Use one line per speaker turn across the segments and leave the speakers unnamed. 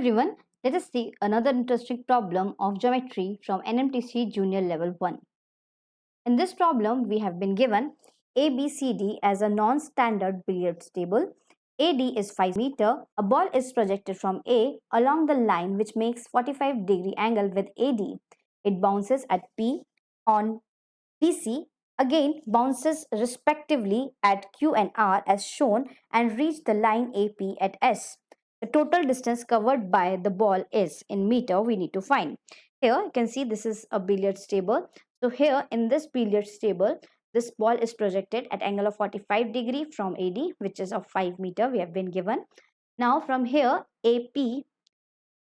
everyone, let us see another interesting problem of geometry from nmtc junior level 1. In this problem, we have been given ABCD as a non-standard billiards table. AD is 5 meter. A ball is projected from A along the line which makes 45-degree angle with AD. It bounces at P on BC, again bounces respectively at Q and R as shown and reach the line AP at S. The total distance covered by the ball is in meter we need to find. Here you can see this is a billiards table. So here in this billiards table, this ball is projected at angle of 45 degree from AD, which is of 5 meter we have been given. Now from here AP,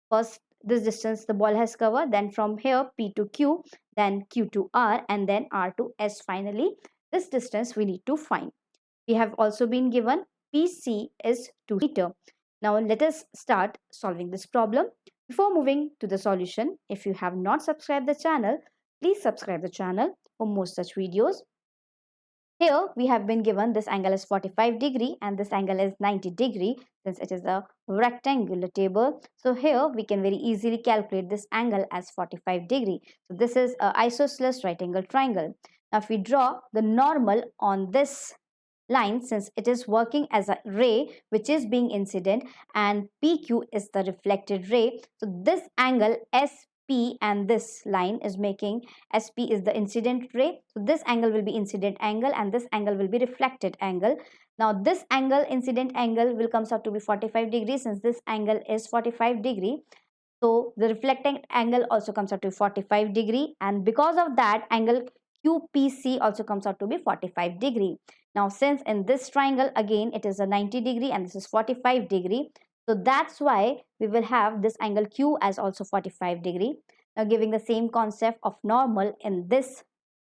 first this distance the ball has covered, then from here P to Q, then Q to R, and then R to S finally. This distance we need to find. We have also been given PC is 2 meter. Now let us start solving this problem. Before moving to the solution, if you have not subscribed the channel, please subscribe the channel for more such videos. Here we have been given this angle is 45 degree and this angle is 90 degree since it is a rectangular table. So here we can very easily calculate this angle as 45 degree. So this is an isosceles right angle triangle. Now if we draw the normal on this line, since it is working as a ray which is being incident and PQ is the reflected ray, so this angle SP and this line is making SP is the incident ray, so this angle will be incident angle and this angle will be reflected angle. Now this angle, incident angle, will comes out to be 45 degrees since this angle is 45 degree. So the reflecting angle also comes out to 45 degree, and because of that angle QPC also comes out to be 45 degree. Now since in this triangle again it is a 90 degree and this is 45 degree, so that's why we will have this angle Q as also 45 degree. Now giving the same concept of normal in this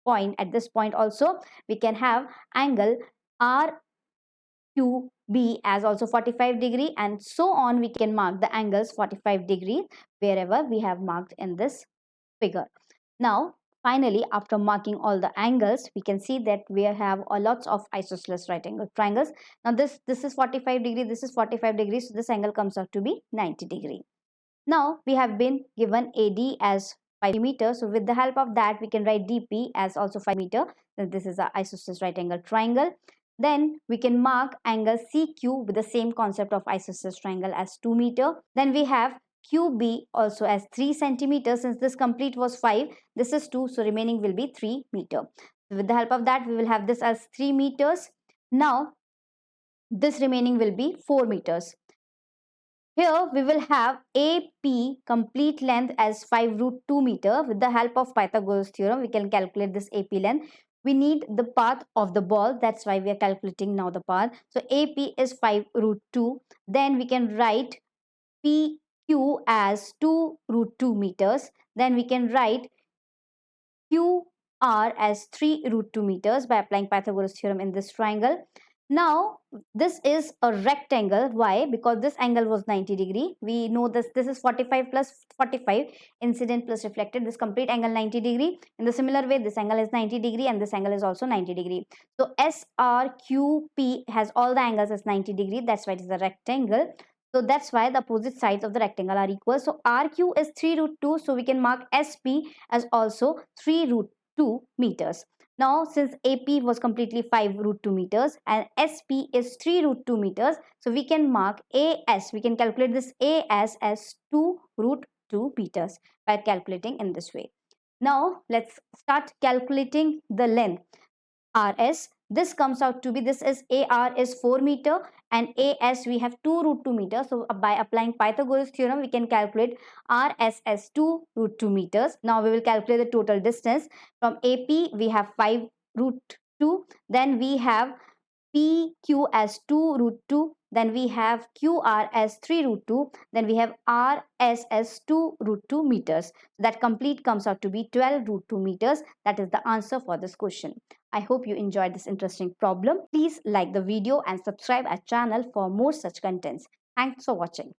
point, at this point also we can have angle RQB as also 45 degree, and so on we can mark the angles 45 degree wherever we have marked in this figure. Now finally, after marking all the angles, we can see that we have a lots of isosceles right angle triangles. Now this is 45 degree, this is 45 degrees, so this angle comes out to be 90 degree. Now we have been given AD as 5 meter, so with the help of that we can write DP as also 5 meter. So this is an isosceles right angle triangle. Then we can mark angle CQ with the same concept of isosceles triangle as 2 meter. Then we have QB also as 3 centimeters. Since this complete was 5, this is 2, so remaining will be 3 meter. With the help of that we will have this as 3 meters. Now this remaining will be 4 meters. Here we will have AP complete length as 5 root 2 meter. With the help of Pythagoras theorem we can calculate this AP length. We need the path of the ball, that's why we are calculating now the path. So AP is 5 root 2. Then we can write PQ as 2 root 2 meters. Then we can write QR as 3 root 2 meters by applying Pythagoras theorem in this triangle. Now this is a rectangle. Why? Because this angle was 90 degree. We know this is 45 plus 45, incident plus reflected, this complete angle 90 degree. In the similar way this angle is 90 degree and this angle is also 90 degree. So SRQP has all the angles as 90 degree, that's why it is a rectangle. So that's why the opposite sides of the rectangle are equal. So RQ is 3 root 2, so we can mark SP as also 3 root 2 meters. Now since AP was completely 5 root 2 meters and SP is 3 root 2 meters, so we can mark AS, we can calculate this AS as 2 root 2 meters by calculating in this way. Now let's start calculating the length. RS, this comes out to be, this is AR is 4 meter and AS we have 2 root 2 meters. So by applying Pythagoras theorem we can calculate RS as 2 root 2 meters. Now we will calculate the total distance. From AP we have 5 root 2, then we have PQ as 2 root 2, then we have QR as 3 root 2, then we have RS as 2 root 2 meters. That complete comes out to be 12 root 2 meters. That is the answer for this question. I hope you enjoyed this interesting problem. Please like the video and subscribe our channel for more such contents. Thanks for watching.